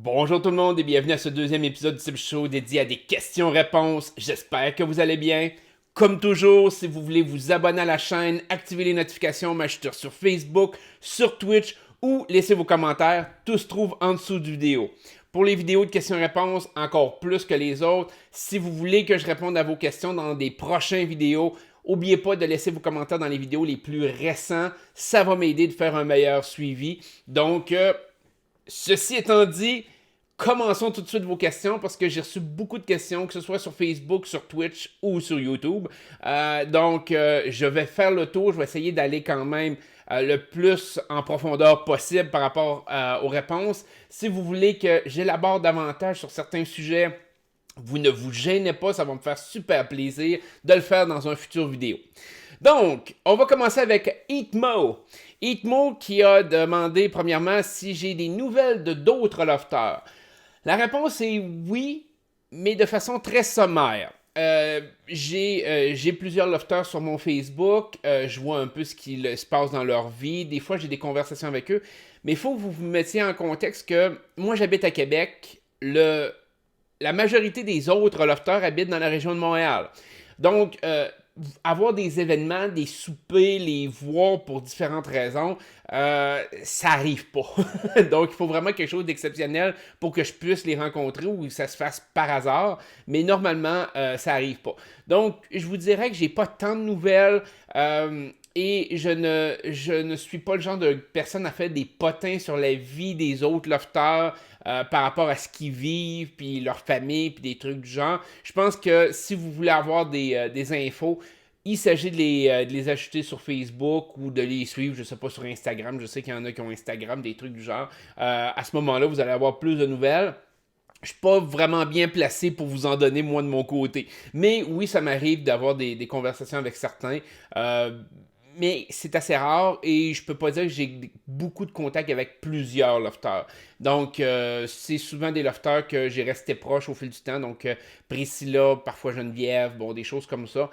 Bonjour tout le monde et bienvenue à ce deuxième épisode du Tip Show dédié à des questions-réponses. J'espère que vous allez bien. Comme toujours, si vous voulez vous abonner à la chaîne, activer les notifications, m'ajouter sur Facebook, sur Twitch ou laisser vos commentaires, tout se trouve en dessous du vidéo. Pour les vidéos de questions-réponses, encore plus que les autres, si vous voulez que je réponde à vos questions dans des prochaines vidéos, n'oubliez pas de laisser vos commentaires dans les vidéos les plus récents. Ça va m'aider de faire un meilleur suivi. Donc, ceci étant dit, commençons tout de suite vos questions parce que j'ai reçu beaucoup de questions, que ce soit sur Facebook, sur Twitch ou sur YouTube. Je vais faire le tour. Je vais essayer d'aller quand même le plus en profondeur possible par rapport aux réponses. Si vous voulez que j'élabore davantage sur certains sujets, vous ne vous gênez pas, ça va me faire super plaisir de le faire dans un futur vidéo. Donc, on va commencer avec Eatmo. Eatmo qui a demandé premièrement si j'ai des nouvelles de d'autres lofters. La réponse est oui, mais de façon très sommaire. J'ai plusieurs lofters sur mon Facebook. Je vois un peu ce qui se passe dans leur vie. Des fois, j'ai des conversations avec eux. Mais il faut que vous vous mettiez en contexte que moi, j'habite à Québec. La majorité des autres lofters habitent dans la région de Montréal. Donc, avoir des événements, des soupers, les voir pour différentes raisons, ça arrive pas. Donc, il faut vraiment quelque chose d'exceptionnel pour que je puisse les rencontrer ou que ça se fasse par hasard. Mais normalement, ça arrive pas. Donc, je vous dirais que j'ai pas tant de nouvelles. Et je ne suis pas le genre de personne à faire des potins sur la vie des autres lofters par rapport à ce qu'ils vivent, puis leur famille, puis des trucs du genre. Je pense que si vous voulez avoir des infos, il s'agit de les ajouter sur Facebook ou de les suivre, je sais pas, sur Instagram. Je sais qu'il y en a qui ont Instagram, des trucs du genre. À ce moment-là, vous allez avoir plus de nouvelles. Je suis pas vraiment bien placé pour vous en donner, moi, de mon côté. Mais oui, ça m'arrive d'avoir des conversations avec certains. Mais c'est assez rare et je peux pas dire que j'ai beaucoup de contacts avec plusieurs lofters. Donc, c'est souvent des lofters que j'ai resté proche au fil du temps. Donc, Priscilla, parfois Geneviève, bon, des choses comme ça.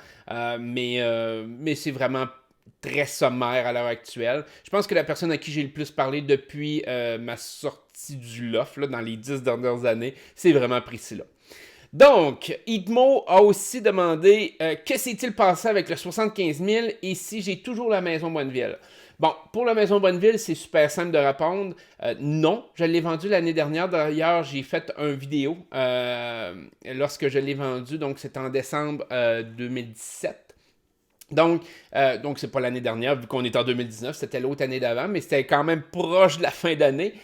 Mais c'est vraiment très sommaire à l'heure actuelle. Je pense que la personne à qui j'ai le plus parlé depuis ma sortie du loft, là, dans les 10 dernières années, c'est vraiment Priscilla. Donc, Idmo a aussi demandé que s'est-il passé avec le 75 000 et si j'ai toujours la maison Bonneville. Bon, pour la maison Bonneville, c'est super simple de répondre. Non, je l'ai vendu l'année dernière. D'ailleurs, j'ai fait une vidéo lorsque je l'ai vendu. Donc, c'était en décembre 2017. Donc c'est pas l'année dernière, vu qu'on est en 2019, c'était l'autre année d'avant, mais c'était quand même proche de la fin d'année.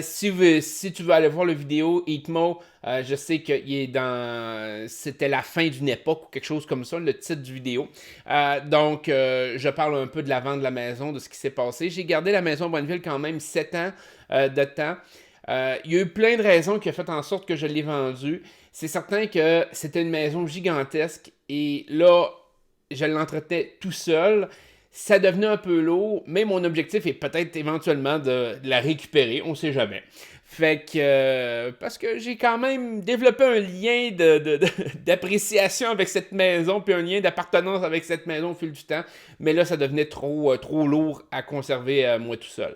Si tu veux aller voir la vidéo, Eatmo, je sais que c'était la fin d'une époque ou quelque chose comme ça, le titre du vidéo. Je parle un peu de la vente de la maison, de ce qui s'est passé. J'ai gardé la maison Bonneville quand même 7 ans de temps. Il y a eu plein de raisons qui ont fait en sorte que je l'ai vendue. C'est certain que c'était une maison gigantesque et là, je l'entretenais tout seul. Ça devenait un peu lourd, mais mon objectif est peut-être éventuellement de la récupérer, on sait jamais. Fait que, parce que j'ai quand même développé un lien d'appréciation avec cette maison, puis un lien d'appartenance avec cette maison au fil du temps, mais là, ça devenait trop lourd à conserver moi tout seul.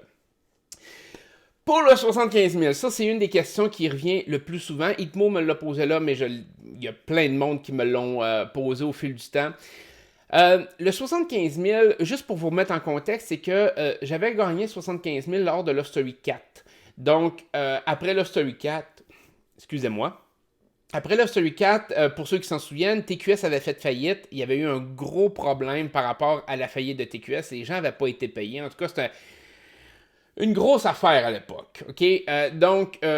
Pour le 75 000, ça c'est une des questions qui revient le plus souvent. Itmo me l'a posé là, mais il y a plein de monde qui me l'ont posé au fil du temps. Le 75 000, juste pour vous remettre en contexte, c'est que j'avais gagné 75 000 lors de Love Story 4. Donc, après Love Story 4, excusez-moi, après Love Story 4, pour ceux qui s'en souviennent, TQS avait fait faillite. Il y avait eu un gros problème par rapport à la faillite de TQS. Les gens n'avaient pas été payés. En tout cas, c'était une grosse affaire à l'époque. OK?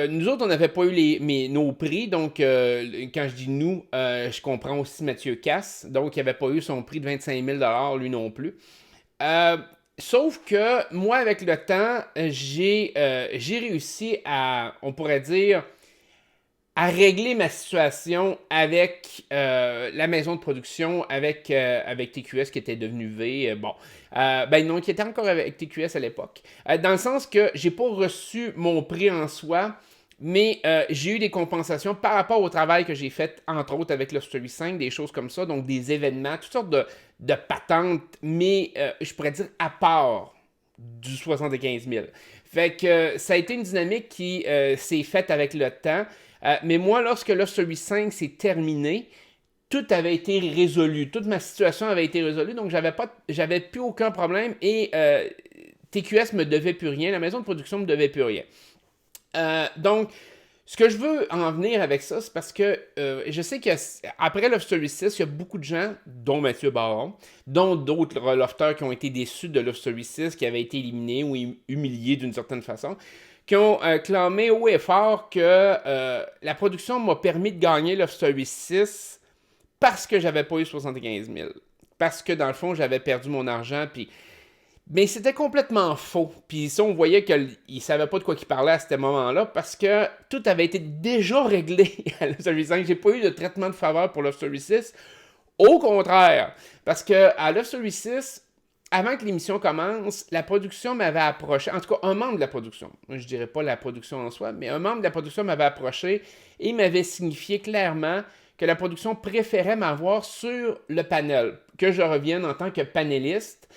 Nous autres, on n'avait pas eu nos prix. Donc, quand je dis nous, je comprends aussi Mathieu Casse. Donc, il n'avait pas eu son prix de 25 000 lui non plus. Sauf que moi, avec le temps, j'ai réussi à, on pourrait dire, à régler ma situation avec la maison de production, avec TQS qui était devenu V. Non, qui était encore avec TQS à l'époque. Dans le sens que j'ai pas reçu mon prix en soi, mais j'ai eu des compensations par rapport au travail que j'ai fait, entre autres avec le Story 5, des choses comme ça, donc des événements, toutes sortes de patentes, mais je pourrais dire à part du 75 000. Fait que ça a été une dynamique qui s'est faite avec le temps. Mais moi, lorsque Love Story 5 s'est terminé, tout avait été résolu. Toute ma situation avait été résolue, donc j'avais plus aucun problème et TQS me devait plus rien, la maison de production me devait plus rien. Donc, ce que je veux en venir avec ça, c'est parce que je sais qu'après Love Story 6, il y a beaucoup de gens, dont Mathieu Baron, dont d'autres lofters qui ont été déçus de Love Story 6, qui avaient été éliminés ou humiliés d'une certaine façon, qui ont clamé haut et fort que la production m'a permis de gagner Love Story 6 parce que j'avais pas eu 75 000. Parce que dans le fond, j'avais perdu mon argent, puis mais c'était complètement faux. Puis ça, on voyait qu'il ne savait pas de quoi il parlait à ce moment-là parce que tout avait été déjà réglé à Love Story 5. J'ai pas eu de traitement de faveur pour Love Story 6. Au contraire, parce que à Love Story 6, avant que l'émission commence, la production m'avait approché, en tout cas un membre de la production, je dirais pas la production en soi, mais un membre de la production m'avait approché et m'avait signifié clairement que la production préférait m'avoir sur le panel, que je revienne en tant que panéliste.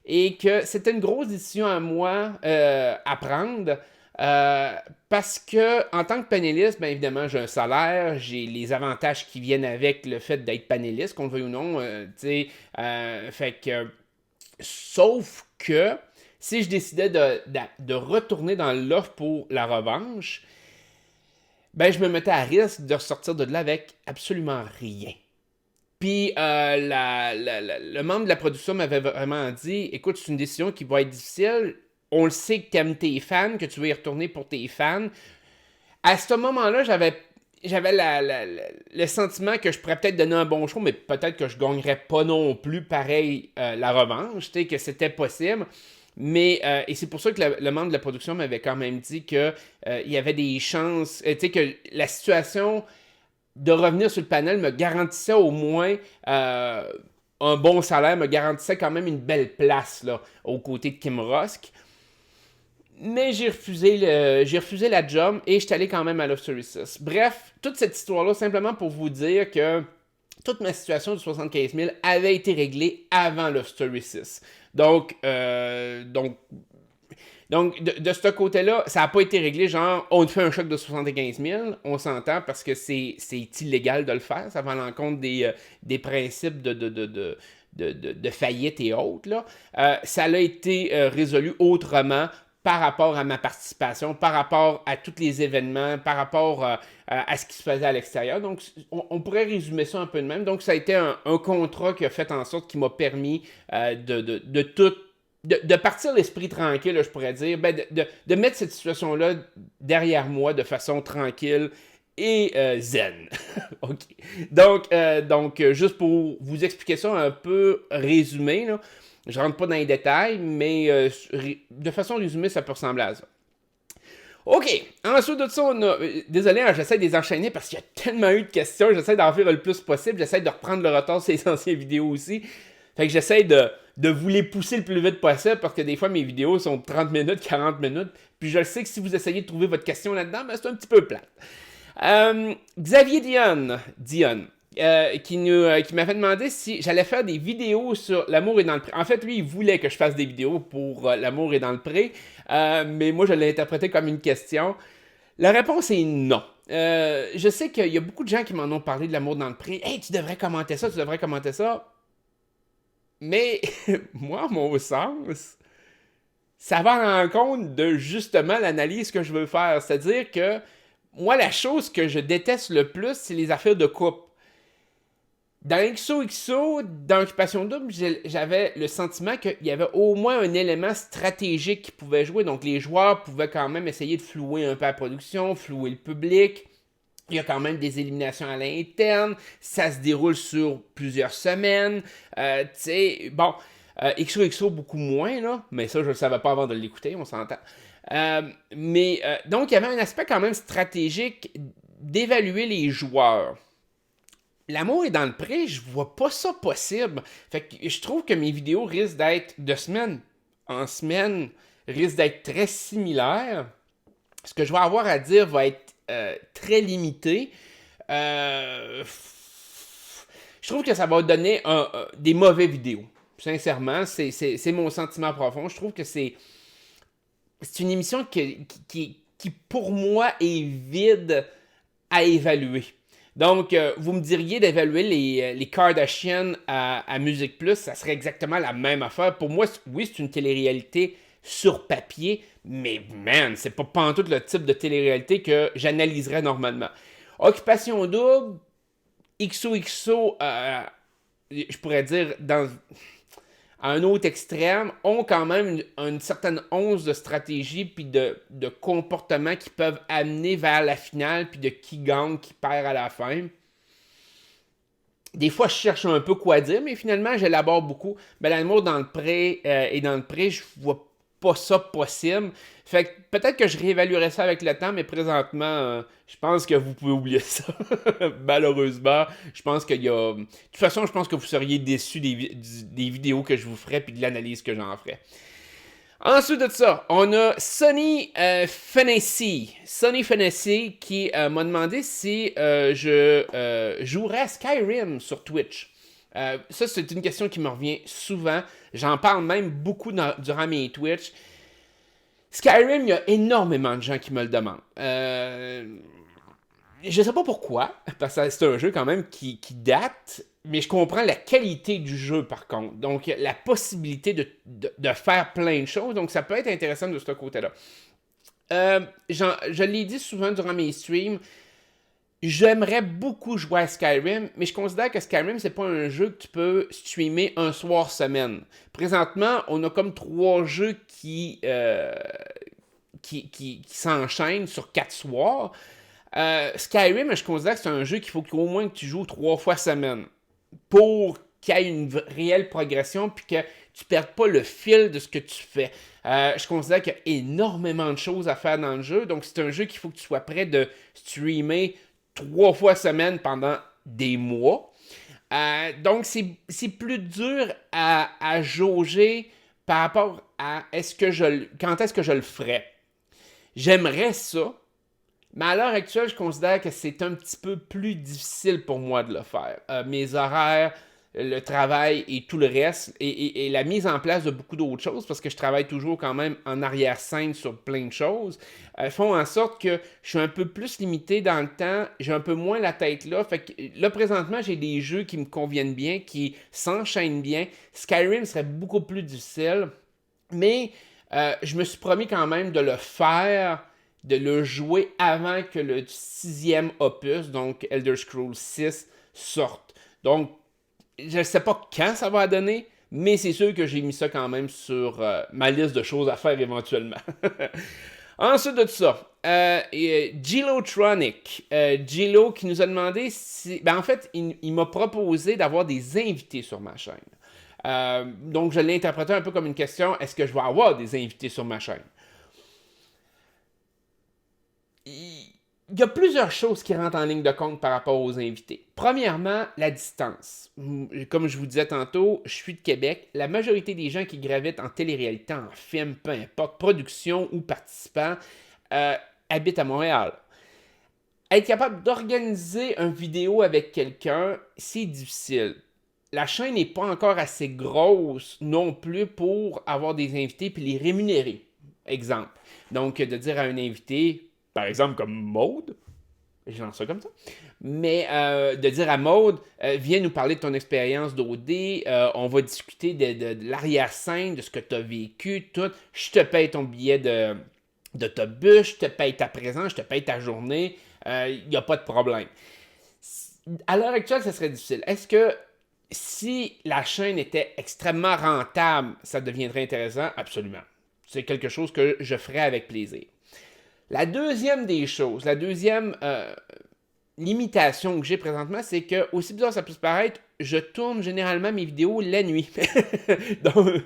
Et que c'était une grosse décision à moi à prendre parce que en tant que panéliste, bien évidemment, j'ai un salaire, j'ai les avantages qui viennent avec le fait d'être panéliste, qu'on le veuille ou non. Fait que, sauf que si je décidais de retourner dans l'offre pour la revanche, ben je me mettais à risque de ressortir de là avec absolument rien. Puis le membre de la production m'avait vraiment dit, écoute, c'est une décision qui va être difficile. On le sait que tu aimes tes fans, que tu veux y retourner pour tes fans. À ce moment-là, j'avais le sentiment que je pourrais peut-être donner un bon show, mais peut-être que je gagnerais pas non plus pareil la revanche, que c'était possible. Mais, et c'est pour ça que le membre de la production m'avait quand même dit que il y avait des chances, que la situation de revenir sur le panel me garantissait au moins un bon salaire, me garantissait quand même une belle place là, aux côtés de Kim Rusk. Mais j'ai refusé la job et je suis allé quand même à Love Story 6. Bref, toute cette histoire-là, simplement pour vous dire que toute ma situation de 75 000 avait été réglée avant Love Story 6. Donc, de ce côté-là, ça n'a pas été réglé, genre, on te fait un choc de 75 000, on s'entend parce que c'est illégal de le faire, ça va à l'encontre des principes de faillite et autres, là. Ça a été résolu autrement par rapport à ma participation, par rapport à tous les événements, par rapport à ce qui se faisait à l'extérieur. Donc, on pourrait résumer ça un peu de même. Donc, ça a été un contrat qui a fait en sorte qu'il m'a permis de tout de partir l'esprit tranquille, je pourrais dire, ben de mettre cette situation-là derrière moi de façon tranquille et zen. OK. Donc, juste pour vous expliquer ça un peu résumé, là, je rentre pas dans les détails, mais de façon résumée, ça peut ressembler à ça. OK. Ensuite de ça, on a... Désolé, hein, j'essaie de les enchaîner parce qu'il y a tellement eu de questions. J'essaie d'en faire le plus possible. J'essaie de reprendre le retard sur les anciennes vidéos aussi. Fait que j'essaie de vous les pousser le plus vite possible parce que des fois, mes vidéos sont 30 minutes, 40 minutes. Puis je le sais que si vous essayez de trouver votre question là-dedans, ben, c'est un petit peu plate. Xavier Dion qui m'avait demandé si j'allais faire des vidéos sur L'amour est dans le pré. En fait, lui, il voulait que je fasse des vidéos pour L'amour est dans le pré, mais moi, je l'ai interprété comme une question. La réponse est non. Je sais qu'il y a beaucoup de gens qui m'en ont parlé de L'amour dans le pré. Hey, tu devrais commenter ça, tu devrais commenter ça. Mais, moi, à mon sens, ça va à l'encontre de justement l'analyse que je veux faire. C'est-à-dire que moi, la chose que je déteste le plus, c'est les affaires de couple. Dans XOXO, dans Occupation Double, j'avais le sentiment qu'il y avait au moins un élément stratégique qui pouvait jouer. Donc, les joueurs pouvaient quand même essayer de flouer un peu la production, flouer le public. Il y a quand même des éliminations à l'interne. Ça se déroule sur plusieurs semaines. Tu sais, bon, XOXO beaucoup moins, là. Mais ça, je ne le savais pas avant de l'écouter, on s'entend. Donc, il y avait un aspect quand même stratégique d'évaluer les joueurs. L'amour est dans le pré, je vois pas ça possible. Fait que je trouve que mes vidéos risquent d'être de semaine en semaine, risquent d'être très similaires. Ce que je vais avoir à dire va être très limité. Je trouve que ça va donner des mauvais vidéos. Sincèrement, c'est mon sentiment profond. Je trouve que c'est c'est une émission qui, pour moi, est vide à évaluer. Donc, vous me diriez d'évaluer les Kardashians à Musique Plus, ça serait exactement la même affaire. Pour moi, oui, c'est une télé-réalité sur papier, mais man, c'est pas pantoute le type de télé-réalité que j'analyserais normalement. Occupation double, XOXO, je pourrais dire, à un autre extrême, ont quand même une certaine once de stratégie puis de comportement qui peuvent amener vers la finale puis de qui gagne, qui perd à la fin. Des fois, je cherche un peu quoi dire, mais finalement, j'élabore beaucoup. Ben, l'amour dans le pré et dans le pré, je vois pas ça possible. Fait que peut-être que je réévaluerai ça avec le temps, mais présentement, je pense que vous pouvez oublier ça. Malheureusement, je pense qu'il y a... De toute façon, je pense que vous seriez déçus des vidéos que je vous ferai puis de l'analyse que j'en ferai. Ensuite de ça, on a Sonny Fennessy. Sonny Fennessy qui m'a demandé si je jouerais à Skyrim sur Twitch. Ça, c'est une question qui me revient souvent. J'en parle même beaucoup durant mes Twitch. Skyrim, il y a énormément de gens qui me le demandent. Je sais pas pourquoi, parce que c'est un jeu quand même qui date, mais je comprends la qualité du jeu par contre. Donc, la possibilité de faire plein de choses, donc ça peut être intéressant de ce côté-là. Je l'ai dit souvent durant mes streams, j'aimerais beaucoup jouer à Skyrim, mais je considère que Skyrim, c'est pas un jeu que tu peux streamer un soir semaine. Présentement, on a comme 3 jeux qui s'enchaînent sur 4 soirs. Skyrim, je considère que c'est un jeu qu'il faut qu'au moins que tu joues 3 fois semaine pour qu'il y ait une réelle progression puis que tu ne perdes pas le fil de ce que tu fais. Je considère qu'il y a énormément de choses à faire dans le jeu, donc c'est un jeu qu'il faut que tu sois prêt de streamer 3 fois semaine pendant des mois. Donc c'est plus dur à jauger par rapport à quand est-ce que je le ferais. J'aimerais ça, mais à l'heure actuelle, je considère que c'est un petit peu plus difficile pour moi de le faire. Mes horaires, le travail et tout le reste, et la mise en place de beaucoup d'autres choses, parce que je travaille toujours quand même en arrière-scène sur plein de choses, font en sorte que je suis un peu plus limité dans le temps, j'ai un peu moins la tête là. Fait que là, présentement, j'ai des jeux qui me conviennent bien, qui s'enchaînent bien. Skyrim serait beaucoup plus difficile, mais je me suis promis quand même de le faire, de le jouer avant que le 6e opus, donc Elder Scrolls 6, sorte. Donc, je ne sais pas quand ça va donner, mais c'est sûr que j'ai mis ça quand même sur ma liste de choses à faire éventuellement. Ensuite de tout ça, Gilotronic. Gilo qui nous a demandé si... Ben en fait, il m'a proposé d'avoir des invités sur ma chaîne. Donc, je l'ai interprété un peu comme une question, est-ce que je vais avoir des invités sur ma chaîne? Il y a plusieurs choses qui rentrent en ligne de compte par rapport aux invités. Premièrement, la distance. Comme je vous disais tantôt, je suis de Québec. La majorité des gens qui gravitent en télé-réalité, en film, peu importe, production ou participants, habitent à Montréal. Être capable d'organiser une vidéo avec quelqu'un, c'est difficile. La chaîne n'est pas encore assez grosse non plus pour avoir des invités puis les rémunérer. Exemple. Donc, de dire à un invité, par exemple comme Maude, je lance ça comme ça, mais de dire à Maude, viens nous parler de ton expérience d'OD, on va discuter de l'arrière-scène, de ce que tu as vécu, tout. Je te paye ton billet d'autobus, je te paye ta présence, je te paye ta journée, il n'y a pas de problème. À l'heure actuelle, ça serait difficile. Est-ce que si la chaîne était extrêmement rentable, ça deviendrait intéressant? Absolument. C'est quelque chose que je ferais avec plaisir. La deuxième des choses, la deuxième limitation que j'ai présentement, c'est que, aussi bizarre ça puisse paraître, je tourne généralement mes vidéos la nuit. Donc,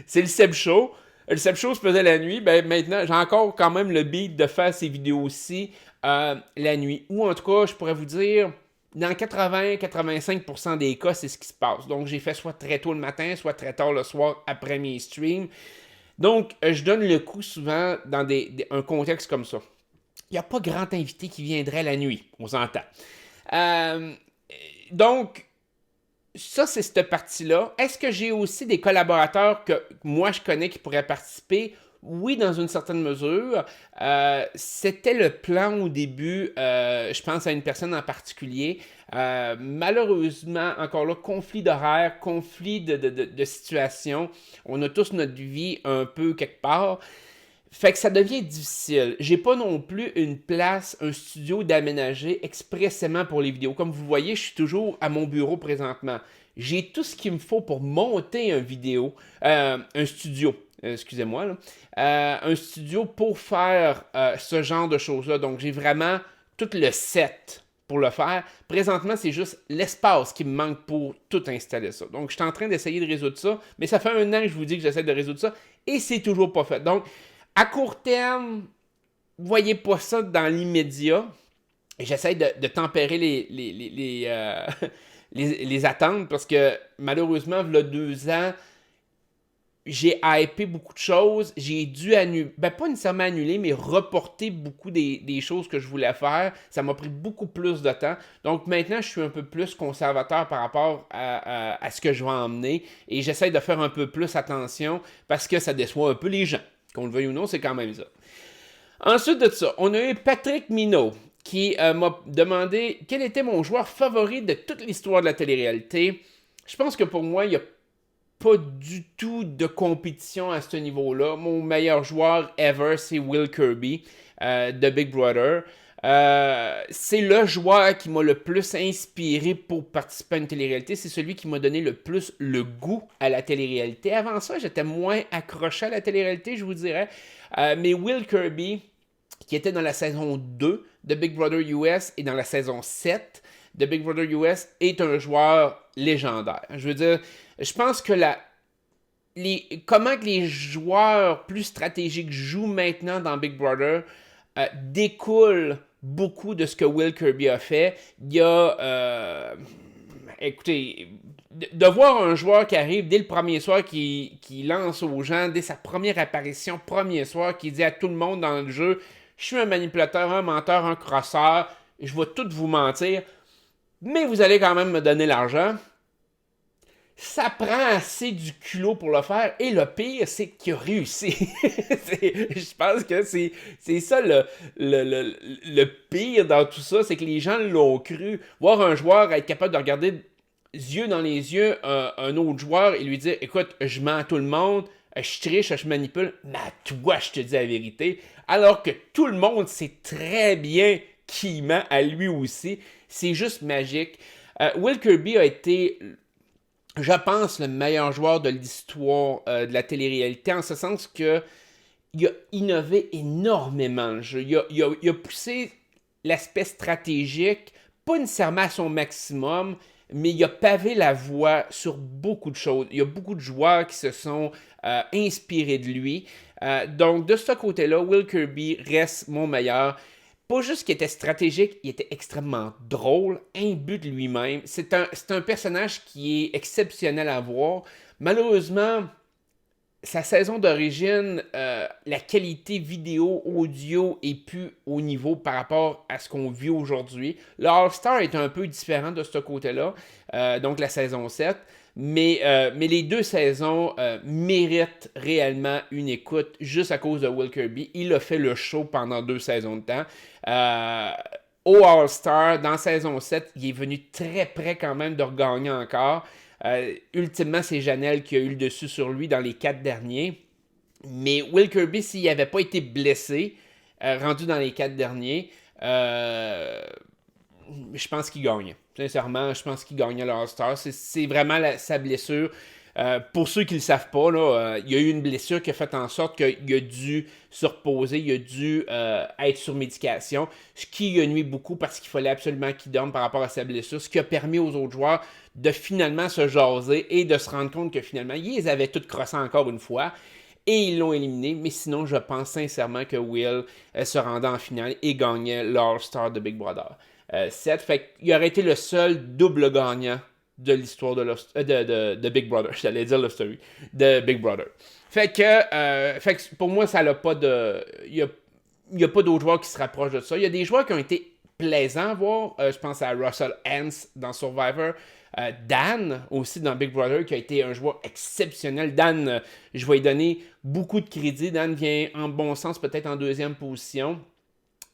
c'est le Seb Show. Le Seb Show se faisait la nuit. Ben maintenant, j'ai encore quand même le beat de faire ces vidéos-ci la nuit. Ou en tout cas, je pourrais vous dire, dans 80-85% des cas, c'est ce qui se passe. Donc, j'ai fait soit très tôt le matin, soit très tard le soir après mes streams. Donc, je donne le coup souvent dans un contexte comme ça. Il n'y a pas grand invité qui viendrait la nuit, on s'entend. Donc, ça, c'est cette partie-là. Est-ce que j'ai aussi des collaborateurs que moi, je connais qui pourraient participer? Oui, dans une certaine mesure. C'était le plan au début. Je pense à une personne en particulier. Malheureusement, encore là, conflit d'horaire, conflit de situation. On a tous notre vie un peu quelque part. Fait que ça devient difficile. J'ai pas non plus une place, un studio d'aménager expressément pour les vidéos. Comme vous voyez, je suis toujours à mon bureau présentement. J'ai tout ce qu'il me faut pour monter un studio. Excusez-moi, là. Un studio pour faire ce genre de choses-là. Donc, j'ai vraiment tout le set pour le faire. Présentement, c'est juste l'espace qui me manque pour tout installer ça. Donc, je suis en train d'essayer de résoudre ça, mais ça fait un an que je vous dis que j'essaie de résoudre ça et c'est toujours pas fait. Donc, à court terme, voyez pas ça dans l'immédiat. J'essaie de tempérer les attentes parce que malheureusement, il y a 2 ans, j'ai hypé beaucoup de choses. J'ai dû annuler, pas nécessairement annuler, mais reporter beaucoup des choses que je voulais faire. Ça m'a pris beaucoup plus de temps. Donc maintenant, je suis un peu plus conservateur par rapport à ce que je vais emmener. Et j'essaie de faire un peu plus attention parce que ça déçoit un peu les gens. Qu'on le veuille ou non, c'est quand même ça. Ensuite de ça, on a eu Patrick Minot qui m'a demandé quel était mon joueur favori de toute l'histoire de la télé-réalité. Je pense que pour moi, il n'y a pas du tout de compétition à ce niveau-là. Mon meilleur joueur ever, c'est Will Kirby de Big Brother. C'est le joueur qui m'a le plus inspiré pour participer à une télé-réalité. C'est celui qui m'a donné le plus le goût à la télé-réalité. Avant ça, j'étais moins accroché à la télé-réalité, je vous dirais. Mais Will Kirby, qui était dans la saison 2 de Big Brother US et dans la saison 7 de Big Brother US, est un joueur légendaire. Je veux dire, je pense que comment que les joueurs plus stratégiques jouent maintenant dans Big Brother découle beaucoup de ce que Will Kirby a fait. Il y a, écoutez, de voir un joueur qui arrive dès le premier soir, qui lance aux gens, dès sa première apparition, premier soir, qui dit à tout le monde dans le jeu, je suis un manipulateur, un menteur, un crosseur, je vais tout vous mentir, mais vous allez quand même me donner l'argent. Ça prend assez du culot pour le faire. Et le pire, c'est qu'il a réussi. Je pense que c'est ça le pire dans tout ça. C'est que les gens l'ont cru. Voir un joueur être capable de regarder yeux dans les yeux un autre joueur et lui dire, écoute, je mens à tout le monde, je triche, je manipule, mais à toi, je te dis la vérité. Alors que tout le monde sait très bien qu'il ment à lui aussi. C'est juste magique. Will Kirby a été, je pense, le meilleur joueur de l'histoire de la télé-réalité, en ce sens que il a innové énormément le jeu. Il a poussé l'aspect stratégique, pas nécessairement à son maximum, mais il a pavé la voie sur beaucoup de choses. Il y a beaucoup de joueurs qui se sont inspirés de lui. Donc, de ce côté-là, Will Kirby reste mon meilleur. Pas juste qu'il était stratégique, il était extrêmement drôle, imbu de lui-même. C'est un personnage qui est exceptionnel à voir. Malheureusement, sa saison d'origine, la qualité vidéo, audio est plus au niveau par rapport à ce qu'on vit aujourd'hui. Le All-Star est un peu différent de ce côté-là, donc la saison 7. Mais les 2 saisons méritent réellement une écoute juste à cause de Will Kirby. Il a fait le show pendant 2 saisons de temps. Au All-Star, dans saison 7, il est venu très près quand même de regagner encore. Ultimement, c'est Janelle qui a eu le dessus sur lui dans les 4 derniers. Mais Will Kirby, s'il n'avait pas été blessé, rendu dans les 4 derniers, je pense qu'il gagnait. Sincèrement, je pense qu'il gagnait l'All-Star. C'est vraiment sa blessure. Pour ceux qui ne le savent pas, là, il y a eu une blessure qui a fait en sorte qu'il a dû se reposer, il a dû être sur médication, ce qui lui a nuit beaucoup parce qu'il fallait absolument qu'il dorme par rapport à sa blessure, ce qui a permis aux autres joueurs de finalement se jaser et de se rendre compte que finalement, ils les avaient toutes crossées encore une fois. Et ils l'ont éliminé, mais sinon, je pense sincèrement que Will se rendait en finale et gagnait l'All-Star de Big Brother 7. Fait qu'il aurait été le seul double gagnant de l'histoire de Big Brother. J'allais dire Love Story. De Big Brother. Fait que pour moi, ça n'a pas de... Il n'y a pas d'autres joueurs qui se rapprochent de ça. Il y a des joueurs qui ont été plaisants à voir. Je pense à Russell Hantz dans Survivor. Dan, aussi dans Big Brother, qui a été un joueur exceptionnel. Dan, je vais lui donner beaucoup de crédit. Dan vient en bon sens peut-être en deuxième position.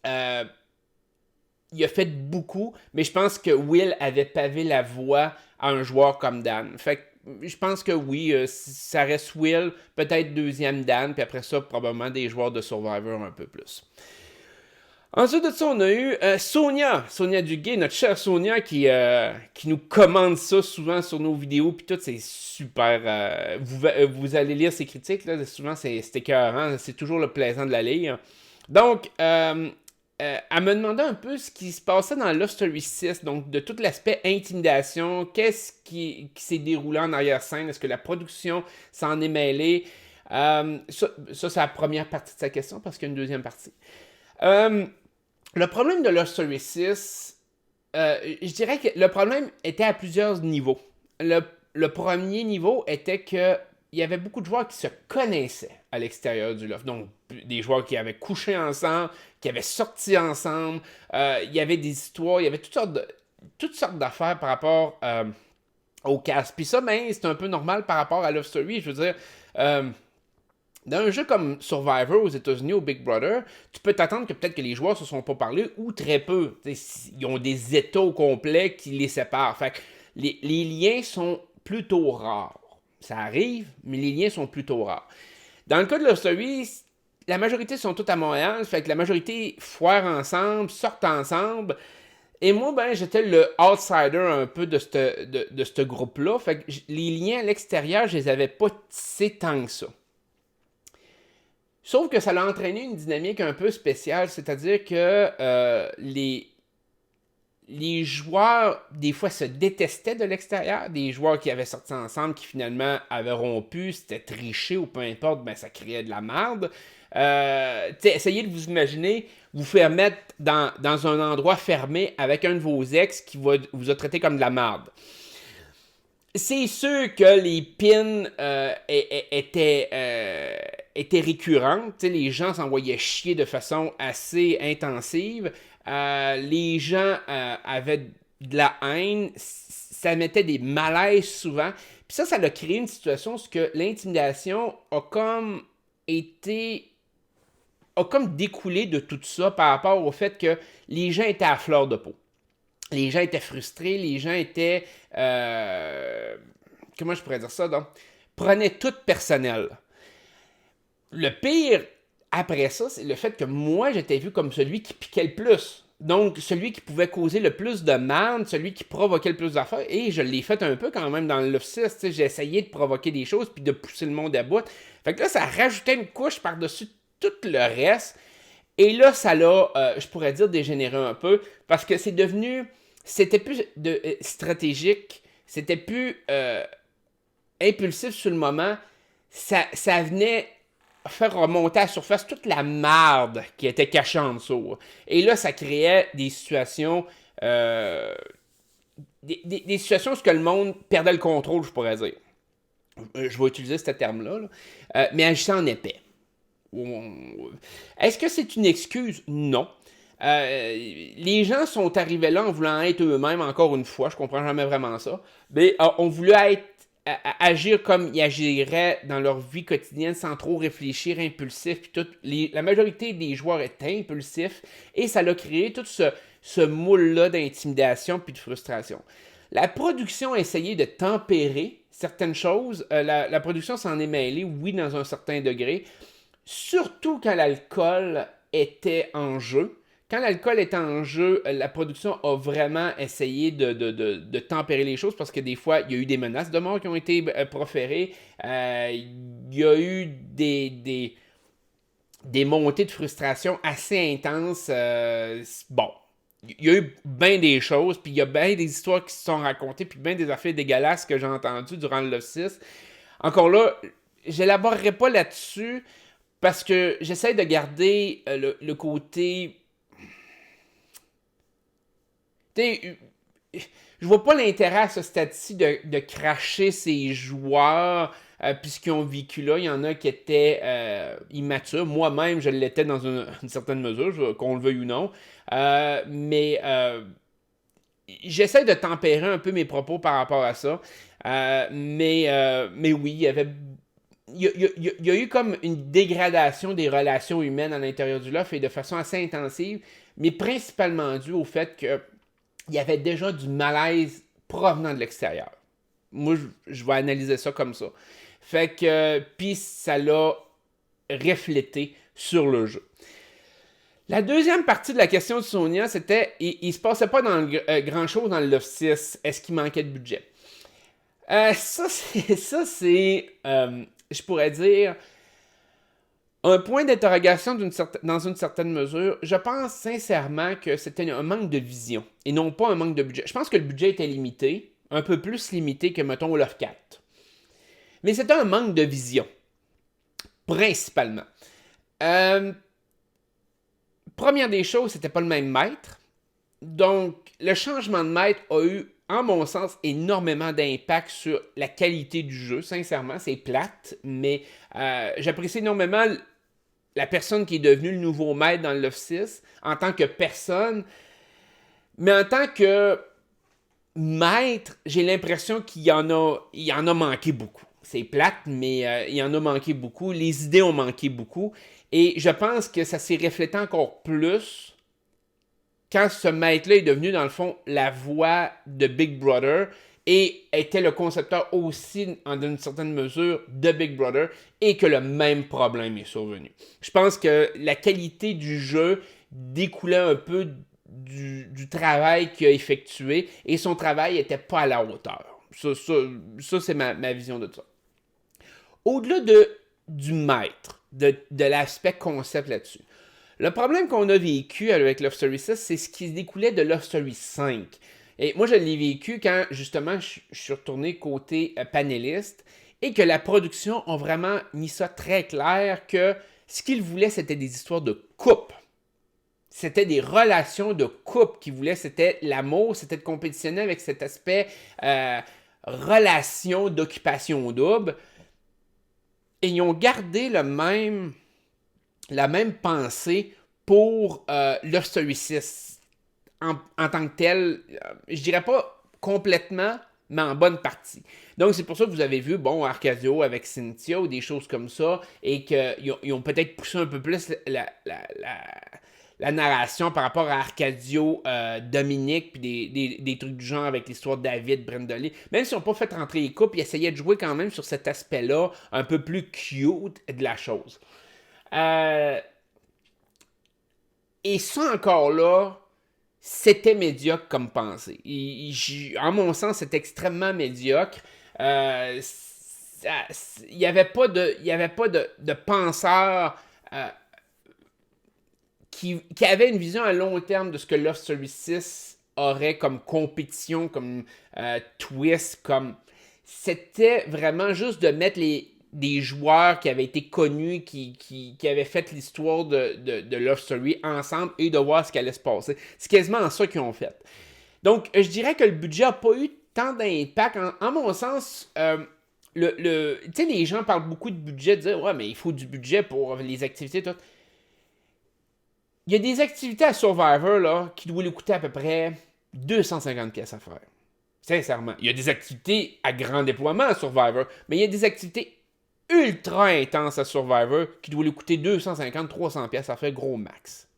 Il a fait beaucoup, mais je pense que Will avait pavé la voie à un joueur comme Dan. Fait que je pense que oui, ça reste Will, peut-être deuxième Dan, puis après ça, probablement des joueurs de Survivor un peu plus. Ensuite de ça, on a eu Sonia Duguay, notre chère Sonia, qui nous commande ça souvent sur nos vidéos, puis tout, c'est super. Vous allez lire ses critiques, là, souvent c'est écœurant, c'est toujours le plaisant de la lire. Donc, elle me demandait un peu ce qui se passait dans Love Story 6, donc de tout l'aspect intimidation, qu'est-ce qui s'est déroulé en arrière-scène, est-ce que la production s'en est mêlée? Ça, c'est la première partie de sa question, parce qu'il y a une deuxième partie. Le problème de Love Story 6, je dirais que le problème était à plusieurs niveaux. Le premier niveau était que il y avait beaucoup de joueurs qui se connaissaient à l'extérieur du loft. Donc, des joueurs qui avaient couché ensemble, qui avaient sorti ensemble. Il y avait des histoires, il y avait toutes sortes d'affaires par rapport au cast. Puis ça, ben, c'est un peu normal par rapport à Love Story. Je veux dire, dans un jeu comme Survivor aux États-Unis, au Big Brother, tu peux t'attendre que peut-être que les joueurs se sont pas parlé ou très peu. Ils ont des états au complet qui les séparent. Fait que les liens sont plutôt rares. Ça arrive, mais les liens sont plutôt rares. Dans le cas de Love Story, la majorité sont toutes à Montréal, fait que la majorité foirent ensemble, sortent ensemble. Et moi, ben, j'étais le outsider un peu de ce groupe-là. Fait que les liens à l'extérieur, je les avais pas tissés tant que ça. Sauf que ça a entraîné une dynamique un peu spéciale, c'est-à-dire que les joueurs, des fois, se détestaient de l'extérieur. Des joueurs qui avaient sorti ensemble, qui finalement avaient rompu, c'était triché ou peu importe, ben ça créait de la merde. Essayez de vous imaginer, vous faire mettre dans un endroit fermé avec un de vos ex qui vous a traité comme de la merde. C'est sûr que les pins étaient récurrentes. Les gens s'envoyaient chier de façon assez intensive. Les gens avaient de la haine. Ça mettait des malaises souvent. Puis ça a créé une situation où l'intimidation a comme découlé de tout ça par rapport au fait que les gens étaient à fleur de peau. Les gens étaient frustrés, les gens étaient... comment je pourrais dire ça, donc? Prenaient tout personnel. Le pire, après ça, c'est le fait que moi, j'étais vu comme celui qui piquait le plus. Donc, celui qui pouvait causer le plus de mal, celui qui provoquait le plus d'affaires. Et je l'ai fait un peu quand même dans le 6. J'ai essayé de provoquer des choses puis de pousser le monde à bout. Fait que là, ça rajoutait une couche par-dessus tout le reste. Et là, ça l'a, je pourrais dire, dégénéré un peu. Parce que c'était plus stratégique. C'était plus impulsif sur le moment. Ça venait faire remonter à la surface toute la marde qui était cachée en dessous. Et là, ça créait des situations... des situations où le monde perdait le contrôle, je pourrais dire. Je vais utiliser ce terme-là. Mais agissant en épais. Est-ce que c'est une excuse? Non. Les gens sont arrivés là en voulant être eux-mêmes, encore une fois, je comprends jamais vraiment ça, mais on voulait agir comme ils agiraient dans leur vie quotidienne sans trop réfléchir, impulsif, puis tout. La majorité des joueurs étaient impulsifs et ça a créé tout ce moule-là d'intimidation puis de frustration. La production a essayé de tempérer certaines choses. La production s'en est mêlée, oui, dans un certain degré, surtout quand l'alcool était en jeu. Quand l'alcool est en jeu, la production a vraiment essayé de tempérer les choses parce que des fois, il y a eu des menaces de mort qui ont été proférées. Il y a eu des montées de frustration assez intenses. Bon, il y a eu bien des choses, puis il y a bien des histoires qui se sont racontées, puis bien des affaires dégueulasses que j'ai entendues durant le Love 6. Encore là, je n'élaborerai pas là-dessus parce que j'essaie de garder le côté... Je vois pas l'intérêt à ce stade-ci de cracher ces joueurs puisqu'ils ont vécu là. Il y en a qui étaient immatures. Moi-même, je l'étais dans une certaine mesure, qu'on le veuille ou non. Mais j'essaie de tempérer un peu mes propos par rapport à ça. Mais oui, il y a eu comme une dégradation des relations humaines à l'intérieur du loft et de façon assez intensive, mais principalement dû au fait qu'il y avait déjà du malaise provenant de l'extérieur. Moi, je vais analyser ça comme ça. Fait que, puis ça l'a reflété sur le jeu. La deuxième partie de la question de Sonia, c'était il se passait pas grand-chose dans le Love 6. Est-ce qu'il manquait de budget? Ça, c'est je pourrais dire, un point d'interrogation dans une certaine mesure. Je pense sincèrement que c'était un manque de vision et non pas un manque de budget. Je pense que le budget était limité, un peu plus limité que, mettons, Love 4. Mais c'était un manque de vision, principalement. Première des choses, c'était pas le même maître. Donc, le changement de maître a eu, en mon sens, énormément d'impact sur la qualité du jeu. Sincèrement, c'est plate, mais j'apprécie énormément la personne qui est devenue le nouveau maître dans le Love 6 en tant que personne. Mais en tant que maître, j'ai l'impression qu'il y en a manqué beaucoup. C'est plate, mais il y en a manqué beaucoup. Les idées ont manqué beaucoup. Et je pense que ça s'est reflété encore plus quand ce maître-là est devenu, dans le fond, la voix de Big Brother et était le concepteur aussi, en une certaine mesure, de Big Brother et que le même problème est survenu. Je pense que la qualité du jeu découlait un peu du travail qu'il a effectué et son travail n'était pas à la hauteur. Ça c'est ma vision de ça. Au-delà du maître, de l'aspect concept là-dessus, le problème qu'on a vécu avec Love Story 6, c'est ce qui découlait de Love Story 5. Et moi, je l'ai vécu quand, justement, je suis retourné côté panéliste et que la production a vraiment mis ça très clair que ce qu'ils voulaient, c'était des histoires de couple. C'était des relations de couple qu'ils voulaient. C'était l'amour, c'était de compétitionner avec cet aspect relation d'occupation double. Et ils ont gardé la même pensée pour Love Story 6 en tant que tel. Je dirais pas complètement, mais en bonne partie. Donc, c'est pour ça que vous avez vu, bon, Arcadio avec Cynthia ou des choses comme ça, et qu'ils ont peut-être poussé un peu plus la narration par rapport à Arcadio, Dominique, puis des trucs du genre avec l'histoire de David, Brendolin. Même s'ils n'ont pas fait rentrer les couples, ils essayaient de jouer quand même sur cet aspect-là, un peu plus cute de la chose. Et ça encore là, c'était médiocre comme pensée. En mon sens, c'est extrêmement médiocre. Il n'y avait pas de penseur qui avait une vision à long terme de ce que Love Story 6 aurait comme compétition, comme twist, comme... C'était vraiment juste de mettre des joueurs qui avaient été connus, qui avaient fait l'histoire de Love Story ensemble et de voir ce qui allait se passer. C'est quasiment ça qu'ils ont fait. Donc, je dirais que le budget n'a pas eu tant d'impact. En mon sens, tu sais, les gens parlent beaucoup de budget, de dire « Ouais, mais il faut du budget pour les activités, tout. » Il y a des activités à Survivor là, qui doivent lui coûter à peu près 250 pièces à faire. Sincèrement. Il y a des activités à grand déploiement à Survivor, mais il y a des activités ultra intenses à Survivor qui doivent lui coûter 250-300 pièces à faire gros max.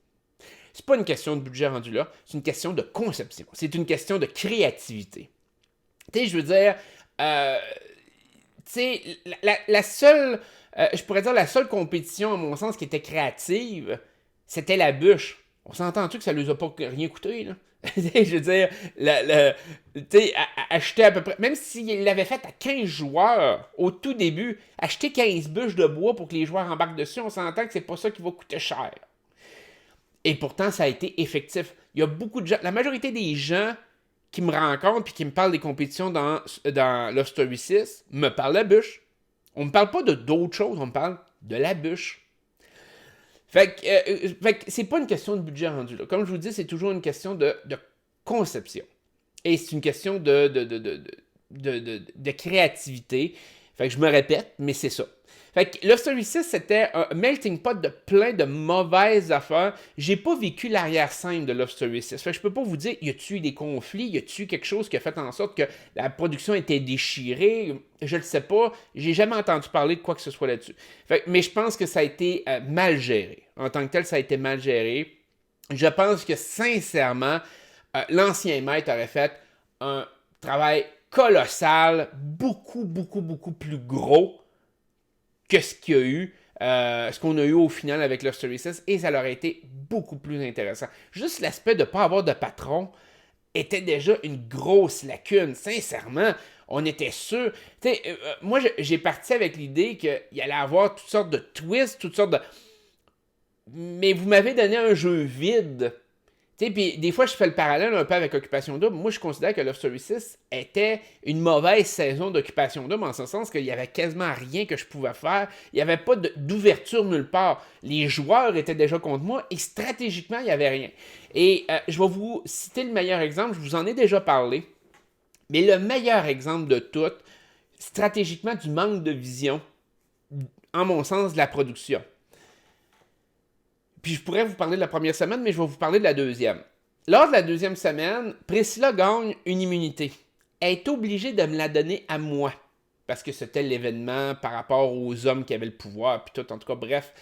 C'est pas une question de budget rendu là, c'est une question de conception. C'est une question de créativité. Tu sais, je veux dire, tu sais, la seule, je pourrais dire la seule compétition, à mon sens, qui était créative, c'était la bûche. On s'entend-tu que ça ne lui a pas rien coûté, là? Je veux dire, acheter à peu près, même s'il l'avait fait à 15 joueurs au tout début, acheter 15 bûches de bois pour que les joueurs embarquent dessus, on s'entend que c'est pas ça qui va coûter cher. Et pourtant, ça a été effectif. Il y a beaucoup de gens, la majorité des gens qui me rencontrent et qui me parlent des compétitions dans Love Story 6 me parlent de la bûche. On me parle pas d'autres choses, on me parle de la bûche. Fait que c'est pas une question de budget rendu là. Comme je vous dis, c'est toujours une question de conception. Et c'est une question de créativité. Fait que je me répète, mais c'est ça. Fait que Love Story 6, c'était un melting pot de plein de mauvaises affaires. J'ai pas vécu l'arrière-scène de Love Story 6. Fait que je peux pas vous dire, y a-tu eu des conflits, y a-tu eu quelque chose qui a fait en sorte que la production était déchirée. Je le sais pas. J'ai jamais entendu parler de quoi que ce soit là-dessus. Fait que, mais je pense que ça a été mal géré. En tant que tel, ça a été mal géré. Je pense que sincèrement, l'ancien maître aurait fait un travail colossal, beaucoup, beaucoup, beaucoup plus gros que ce qu'il y a eu, ce qu'on a eu au final avec Love Story 6, et ça leur a été beaucoup plus intéressant. Juste l'aspect de ne pas avoir de patron était déjà une grosse lacune. Sincèrement, on était sûr. Moi, j'ai parti avec l'idée qu'il y allait avoir toutes sortes de twists, toutes sortes de... Mais vous m'avez donné un jeu vide. Puis des fois, je fais le parallèle un peu avec Occupation Double. Moi, je considère que Love Story 6 était une mauvaise saison d'Occupation Double, en ce sens qu'il n'y avait quasiment rien que je pouvais faire. Il n'y avait pas d'ouverture nulle part. Les joueurs étaient déjà contre moi et stratégiquement, il n'y avait rien. Et je vais vous citer le meilleur exemple. Je vous en ai déjà parlé. Mais le meilleur exemple de tout, stratégiquement, du manque de vision, en mon sens, de la production. Puis je pourrais vous parler de la première semaine, mais je vais vous parler de la deuxième. Lors de la deuxième semaine, Priscilla gagne une immunité. Elle est obligée de me la donner à moi. Parce que c'était l'événement par rapport aux hommes qui avaient le pouvoir, puis tout, en tout cas, bref.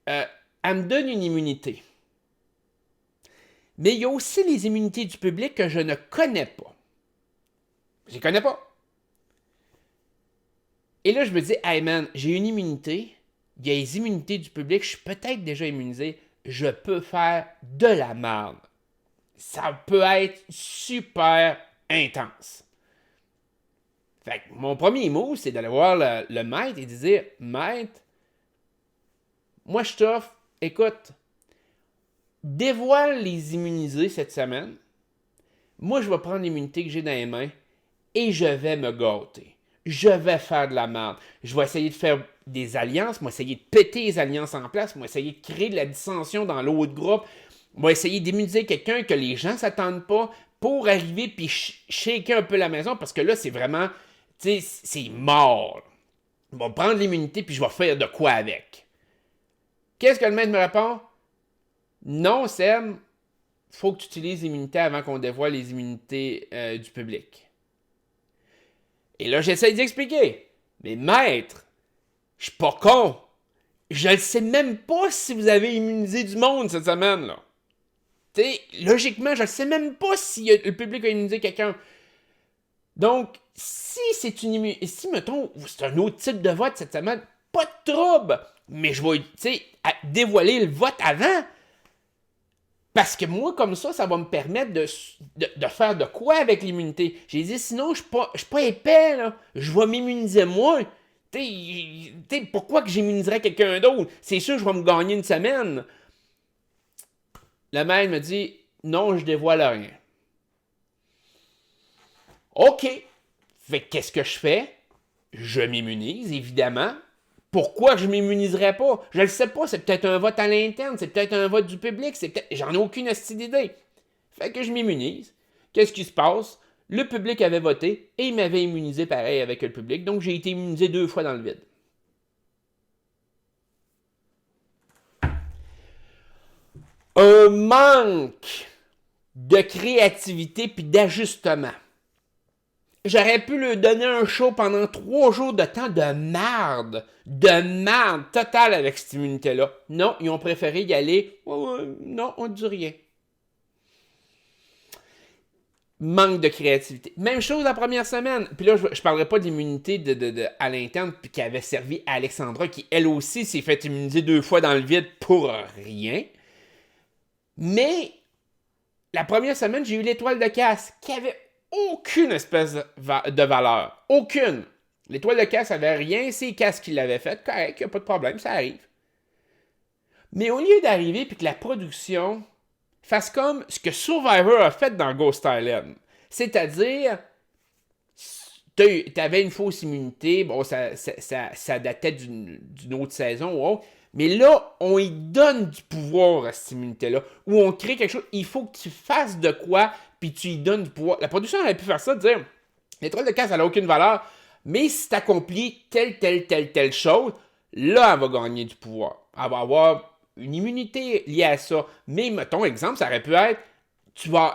Elle me donne une immunité. Mais il y a aussi les immunités du public que je ne connais pas. Je les connais pas. Et là, je me dis, hey man, j'ai une immunité. Il y a les immunités du public, je suis peut-être déjà immunisé, je peux faire de la merde. Ça peut être super intense. Fait que mon premier mot, c'est d'aller voir le maître et de dire, maître, moi je t'offre, écoute, dévoile les immunisés cette semaine. Moi, je vais prendre l'immunité que j'ai dans les mains et je vais me gâter. Je vais faire de la merde. Je vais essayer de faire des alliances, moi essayer de péter les alliances en place, moi essayer de créer de la dissension dans l'autre groupe, moi essayer d'immuniser quelqu'un que les gens ne s'attendent pas pour arriver puis shaker un peu la maison parce que là c'est vraiment, tu sais, c'est mort. Je vais prendre l'immunité puis je vais faire de quoi avec. Qu'est-ce que le maître me répond? Non, Sam, faut que tu utilises l'immunité avant qu'on dévoile les immunités du public. Et là, j'essaie d'expliquer. Mais maître, je suis pas con. Je ne sais même pas si vous avez immunisé du monde cette semaine, là. Tu sais, logiquement, je ne sais même pas si le public a immunisé quelqu'un. Donc, si c'est une immunité, si, mettons, c'est un autre type de vote cette semaine, pas de trouble. Mais je vais, tu sais, dévoiler le vote avant. Parce que moi, comme ça va me permettre de faire de quoi avec l'immunité. J'ai dit, sinon, je suis pas épais, là. Je vais m'immuniser moi. T'sais, pourquoi que j'immuniserais quelqu'un d'autre? C'est sûr, je vais me gagner une semaine. Le maître me dit, non, je dévoile rien. OK. Fait qu'est-ce que je fais? Je m'immunise, évidemment. Pourquoi je ne m'immuniserais pas? Je le sais pas, c'est peut-être un vote à l'interne, c'est peut-être un vote du public, c'est peut-être... J'en ai aucune idée. Fait que je m'immunise. Qu'est-ce qui se passe? Le public avait voté et il m'avait immunisé pareil avec le public, donc j'ai été immunisé 2 fois dans le vide. Un manque de créativité puis d'ajustement. J'aurais pu leur donner un show pendant 3 jours de temps de merde totale avec cette immunité-là. Non, ils ont préféré y aller. Non, on ne dit rien. Manque de créativité. Même chose la première semaine. Puis là, je ne parlerai pas d'immunité à l'interne puis qui avait servi à Alexandra, qui elle aussi s'est fait immuniser 2 fois dans le vide pour rien. Mais la première semaine, j'ai eu l'étoile de casse qui avait aucune espèce de valeur. Aucune. L'étoile de casse avait rien, c'est Cass qui l'avait fait. Correct, il n'y a pas de problème, ça arrive. Mais au lieu d'arriver et que la production fasse comme ce que Survivor a fait dans Ghost Island, c'est-à-dire, tu avais une fausse immunité, bon, ça datait d'une autre saison ou autre, mais là, on y donne du pouvoir à cette immunité-là, où on crée quelque chose, il faut que tu fasses de quoi, puis tu y donnes du pouvoir. La production aurait pu faire ça, dire, l'étoile de casse, elle n'a aucune valeur, mais si tu accomplis telle chose, là, elle va gagner du pouvoir. Elle va avoir une immunité liée à ça. Mais, mettons, exemple, ça aurait pu être,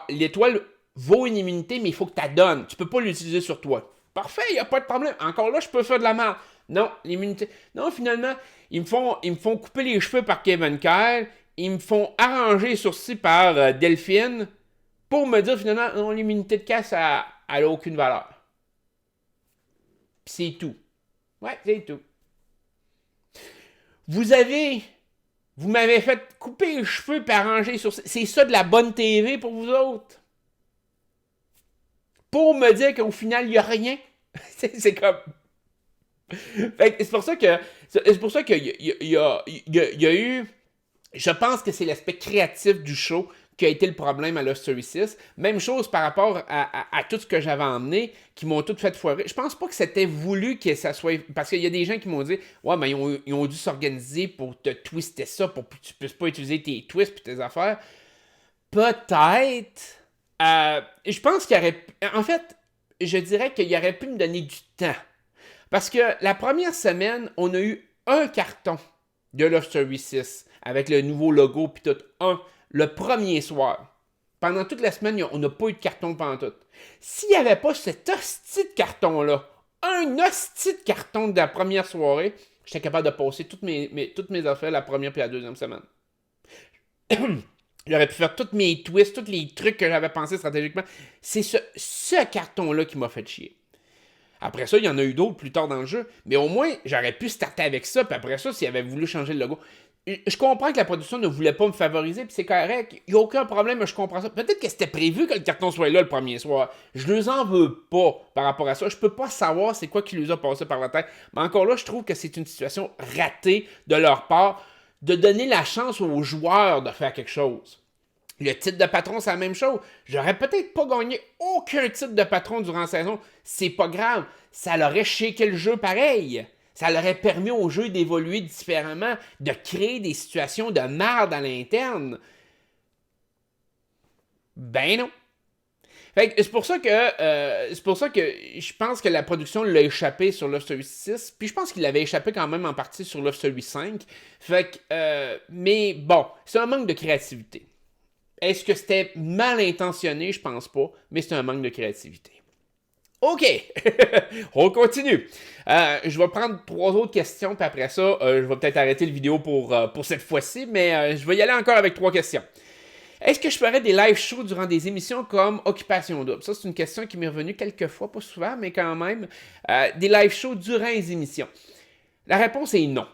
l'étoile vaut une immunité, mais il faut que tu la donnes. Tu peux pas l'utiliser sur toi. Parfait, il n'y a pas de problème. Encore là, je peux faire de la merde. Non, l'immunité. Non, finalement, ils me font couper les cheveux par Kevin Kyle. Ils me font arranger les sourcils par Delphine. Pour me dire finalement, non, l'immunité de casse, elle a aucune valeur. Puis c'est tout. Ouais, c'est tout. Vous avez. Vous m'avez fait couper les cheveux et arranger les sourcils. C'est ça de la bonne TV pour vous autres? Pour me dire qu'au final, il n'y a rien? C'est comme. Fait que c'est pour ça que. C'est pour ça qu'il y a eu. Je pense que c'est l'aspect créatif du show qui a été le problème à Lost Story 6. Même chose par rapport à tout ce que j'avais emmené, qui m'ont tout fait foirer. Je pense pas que c'était voulu que ça soit... Parce qu'il y a des gens qui m'ont dit « Ouais, mais ils ont dû s'organiser pour te twister ça, pour que tu puisses pas utiliser tes twists et tes affaires. » Peut-être. Je pense qu'il y aurait... En fait, je dirais qu'il aurait pu me donner du temps. Parce que la première semaine, on a eu un carton de Lost Story 6 avec le nouveau logo puis tout. Le premier soir. Pendant toute la semaine, on n'a pas eu de carton pendant tout. S'il n'y avait pas cet hostie de carton-là, un hostie de carton de la première soirée, j'étais capable de passer toutes mes affaires la première puis la deuxième semaine. J'aurais pu faire tous mes twists, tous les trucs que j'avais pensé stratégiquement. C'est ce carton-là qui m'a fait chier. Après ça, il y en a eu d'autres plus tard dans le jeu, mais au moins, j'aurais pu starter avec ça, puis après ça, s'il avait voulu changer le logo. Je comprends que la production ne voulait pas me favoriser, puis c'est correct, il n'y a aucun problème, je comprends ça. Peut-être que c'était prévu que le carton soit là le premier soir. Je ne les en veux pas par rapport à ça. Je peux pas savoir c'est quoi qui lui a passé par la tête. Mais encore là, je trouve que c'est une situation ratée de leur part de donner la chance aux joueurs de faire quelque chose. Le titre de patron, c'est la même chose. J'aurais peut-être pas gagné aucun titre de patron durant la saison. C'est pas grave. Ça l'aurait shaké le jeu pareil. Ça leur aurait permis au jeu d'évoluer différemment, de créer des situations de merde à l'interne. Ben non. Fait que c'est pour ça que je pense que la production l'a échappé sur Love Story 6, puis je pense qu'il l'avait échappé quand même en partie sur Love Story 5. Fait que, mais bon, c'est un manque de créativité. Est-ce que c'était mal intentionné? Je pense pas, mais c'est un manque de créativité. OK, on continue. Je vais prendre 3 autres questions, puis après ça, je vais peut-être arrêter la vidéo pour cette fois-ci, mais je vais y aller encore avec 3 questions. Est-ce que je ferais des live shows durant des émissions comme Occupation Double? Ça, c'est une question qui m'est revenue quelques fois, pas souvent, mais quand même. Des live shows durant les émissions. La réponse est non.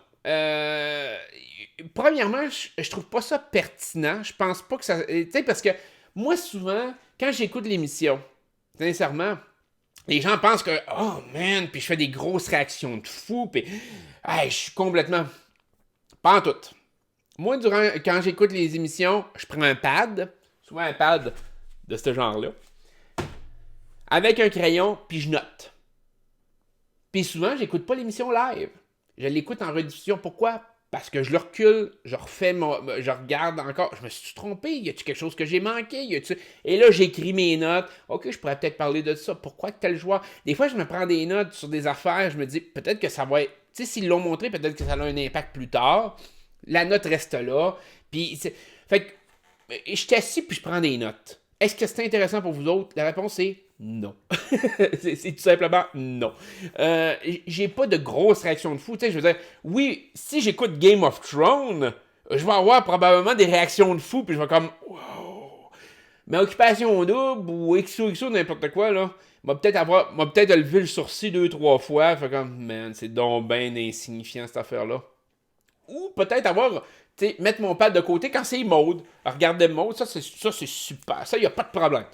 Premièrement, je trouve pas ça pertinent. Je pense pas que ça... Tu sais, parce que moi, souvent, quand j'écoute l'émission, sincèrement... Les gens pensent que, oh man, puis je fais des grosses réactions de fou, puis je suis complètement. Pas en tout. Moi, quand j'écoute les émissions, je prends un pad, souvent un pad de ce genre-là, avec un crayon, puis je note. Puis souvent, j'écoute pas l'émission live. Je l'écoute en rediffusion. Pourquoi? Parce que je le recule, je regarde encore. Je me suis trompé? Y a-tu quelque chose que j'ai manqué? Et là, j'écris mes notes. OK, je pourrais peut-être parler de ça. Pourquoi tel joueur? Des fois, je me prends des notes sur des affaires. Je me dis, peut-être que ça va être... Tu sais, s'ils l'ont montré, peut-être que ça a un impact plus tard. La note reste là. Puis, fait que, je suis assis puis je prends des notes. Est-ce que c'est intéressant pour vous autres? La réponse est non. c'est tout simplement non. J'ai pas de grosses réactions de fou. Tu sais, je veux dire, oui, si j'écoute Game of Thrones, je vais avoir probablement des réactions de fou, puis je vais comme, wow. Mais Occupation Double ou XOXO, n'importe quoi, là, m'a peut-être levé le sourcil 2-3 fois, fait comme, man, c'est donc ben insignifiant cette affaire-là. Ou peut-être mettre mon pad de côté quand c'est mode. Regarder mode, ça c'est super. Ça, il n'y a pas de problème.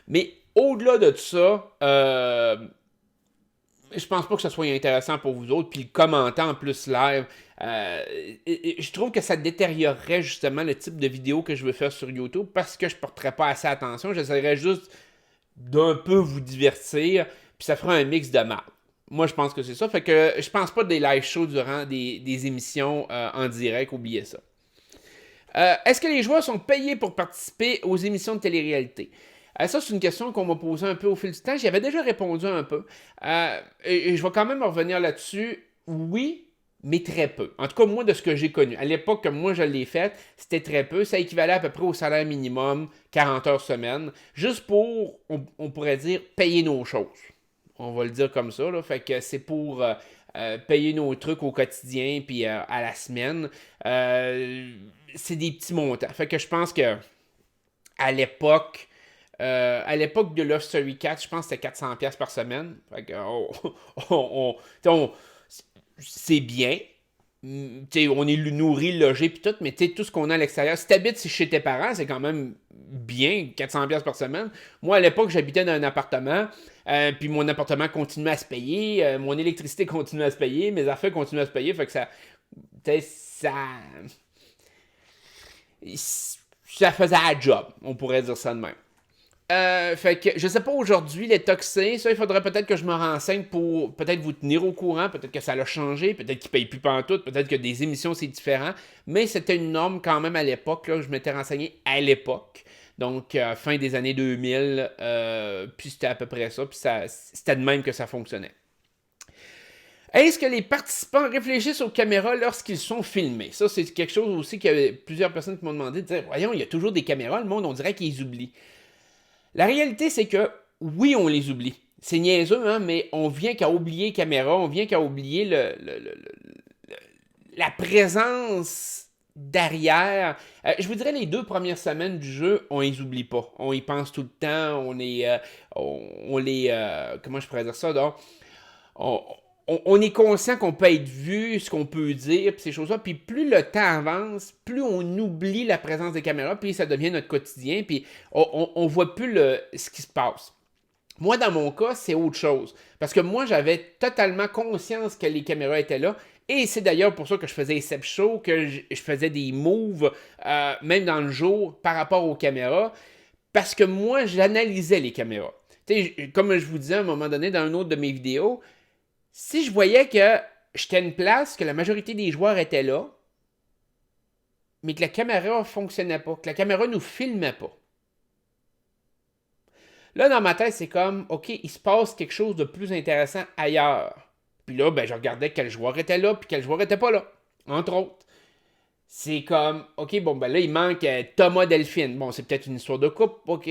Mais au-delà de ça, je pense pas que ce soit intéressant pour vous autres. Puis le commenter en plus live, je trouve que ça détériorerait justement le type de vidéo que je veux faire sur YouTube parce que je porterais pas assez attention. J'essaierais juste d'un peu vous divertir. Puis ça ferait un mix de mal. Moi, je pense que c'est ça. Fait que je pense pas des live shows durant des émissions en direct. Oubliez ça. Est-ce que les joueurs sont payés pour participer aux émissions de télé-réalité? Ça, c'est une question qu'on m'a posée un peu au fil du temps. J'y avais déjà répondu un peu. Et je vais quand même revenir là-dessus. Oui, mais très peu. En tout cas, moi, de ce que j'ai connu. À l'époque que moi, je l'ai fait, c'était très peu. Ça équivalait à peu près au salaire minimum, 40 heures semaine, juste pour, on pourrait dire, payer nos choses. On va le dire comme ça, là. Fait que c'est pour payer nos trucs au quotidien, puis à la semaine. C'est des petits montants. Fait que je pense que à l'époque, de Love Story 4, je pense que c'était 400$ par semaine. Fait que, on- c'est bien. On est nourri, logé, puis tout, mais tout ce qu'on a à l'extérieur. Si t'habites chez tes parents, c'est quand même bien, 400$ par semaine. Moi, à l'époque, j'habitais dans un appartement, puis mon appartement continuait à se payer, mon électricité continuait à se payer, mes affaires continuaient à se payer, fait que ça faisait un job, on pourrait dire ça de même. Fait que je sais pas aujourd'hui les toxins, ça il faudrait peut-être que je me renseigne pour peut-être vous tenir au courant, peut-être que ça l'a changé, peut-être qu'ils payent plus pantoute, peut-être que des émissions c'est différent, mais c'était une norme quand même à l'époque, là, je m'étais renseigné à l'époque, donc fin des années 2000, puis c'était à peu près ça, puis c'était de même que ça fonctionnait. Est-ce que les participants réfléchissent aux caméras lorsqu'ils sont filmés? Ça, c'est quelque chose aussi qu'il y a plusieurs personnes qui m'ont demandé de dire, voyons, il y a toujours des caméras, le monde, on dirait qu'ils oublient. La réalité, c'est que oui, on les oublie. C'est niaiseux, hein, mais on vient qu'à oublier caméra, on vient qu'à oublier la présence derrière. Je vous dirais, les 2 premières semaines du jeu, on les oublie pas. On y pense tout le temps, on les comment je pourrais dire ça, donc, on, on est conscient qu'on peut être vu, ce qu'on peut dire, puis ces choses-là. Puis plus le temps avance, plus on oublie la présence des caméras, puis ça devient notre quotidien, puis on voit plus ce qui se passe. Moi, dans mon cas, c'est autre chose. Parce que moi, j'avais totalement conscience que les caméras étaient là. Et c'est d'ailleurs pour ça que je faisais les Seb Show, que je faisais des moves, même dans le jour, par rapport aux caméras. Parce que moi, j'analysais les caméras. Comme je vous disais à un moment donné dans une autre de mes vidéos, si je voyais que j'étais à une place, que la majorité des joueurs étaient là, mais que la caméra ne fonctionnait pas, que la caméra ne nous filmait pas. Là, dans ma tête, c'est comme, OK, il se passe quelque chose de plus intéressant ailleurs. Puis là, ben, je regardais quel joueur était là, puis quel joueur était pas là, entre autres. C'est comme, OK, bon, ben là, il manque Thomas Delphine. Bon, c'est peut-être une histoire de couple, OK.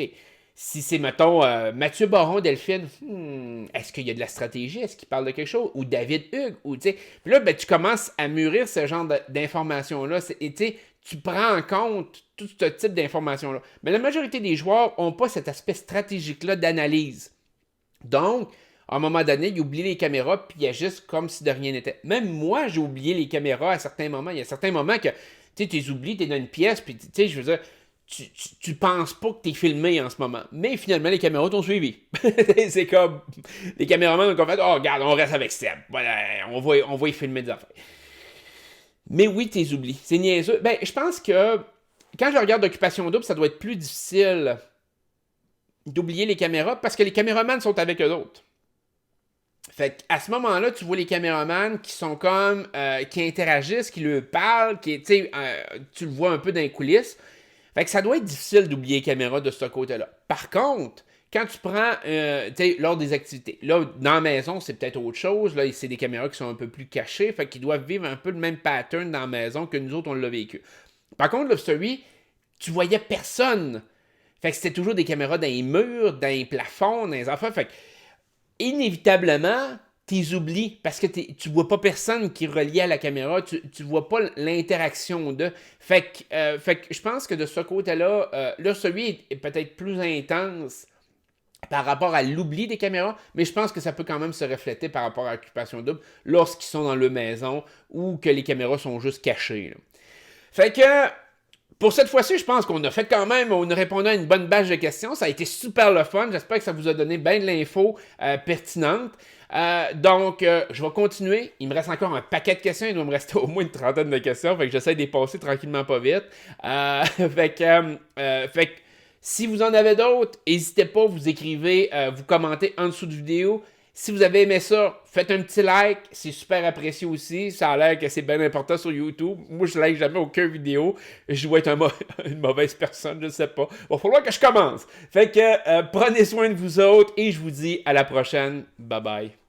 Si c'est, mettons, Mathieu Baron Delphine, est-ce qu'il y a de la stratégie? Est-ce qu'il parle de quelque chose? Ou David Hugues? Ou, puis là, ben, tu commences à mûrir ce genre d'informations-là. Et tu prends en compte tout ce type d'informations-là. Mais la majorité des joueurs n'ont pas cet aspect stratégique-là d'analyse. Donc, à un moment donné, ils oublient les caméras, puis ils agissent comme si de rien n'était. Même moi, j'ai oublié les caméras à certains moments. Il y a certains moments que tu les oublies, tu es dans une pièce, puis je veux dire, tu penses pas que tu es filmé en ce moment. Mais finalement, les caméras t'ont suivi. C'est comme, les caméramans ont fait, oh, regarde, on reste avec Seb. Voilà, on va y filmer des affaires. Mais oui, tu les oublies. C'est niaiseux. Ben, je pense que quand je regarde Occupation Double, ça doit être plus difficile d'oublier les caméras parce que les caméramans sont avec eux autres. Fait qu'à ce moment-là, tu vois les caméramans qui sont comme, qui interagissent, qui leur parlent, tu le vois un peu dans les coulisses. Fait que ça doit être difficile d'oublier les caméras de ce côté-là. Par contre, quand tu prends, lors des activités, là, dans la maison, c'est peut-être autre chose. Là, c'est des caméras qui sont un peu plus cachées, fait qu'ils doivent vivre un peu le même pattern dans la maison que nous autres, on l'a vécu. Par contre, Love Story, tu voyais personne. Fait que c'était toujours des caméras dans les murs, dans les plafonds, dans les affaires. Fait que, inévitablement, tu oublies parce que tu vois pas personne qui est relié à la caméra, tu vois pas l'interaction de. Fait que je pense que de ce côté-là, là, celui est peut-être plus intense par rapport à l'oubli des caméras, mais je pense que ça peut quand même se refléter par rapport à l'occupation double lorsqu'ils sont dans leur maison ou que les caméras sont juste cachées. Là. Fait que pour cette fois-ci, je pense qu'on a fait quand même, on a répondu à une bonne bâche de questions. Ça a été super le fun. J'espère que ça vous a donné bien de l'info pertinente. Donc, je vais continuer. Il me reste encore un paquet de questions. Il doit me rester au moins une trentaine de questions. Fait que j'essaie de les passer tranquillement pas vite. Fait que si vous en avez d'autres, n'hésitez pas, vous écrivez, vous commentez en dessous de vidéo. Si vous avez aimé ça, faites un petit like, c'est super apprécié aussi. Ça a l'air que c'est bien important sur YouTube. Moi, je like jamais aucune vidéo. Je dois être une mauvaise personne, je sais pas. Il va falloir que je commence. Fait que prenez soin de vous autres et je vous dis à la prochaine. Bye bye.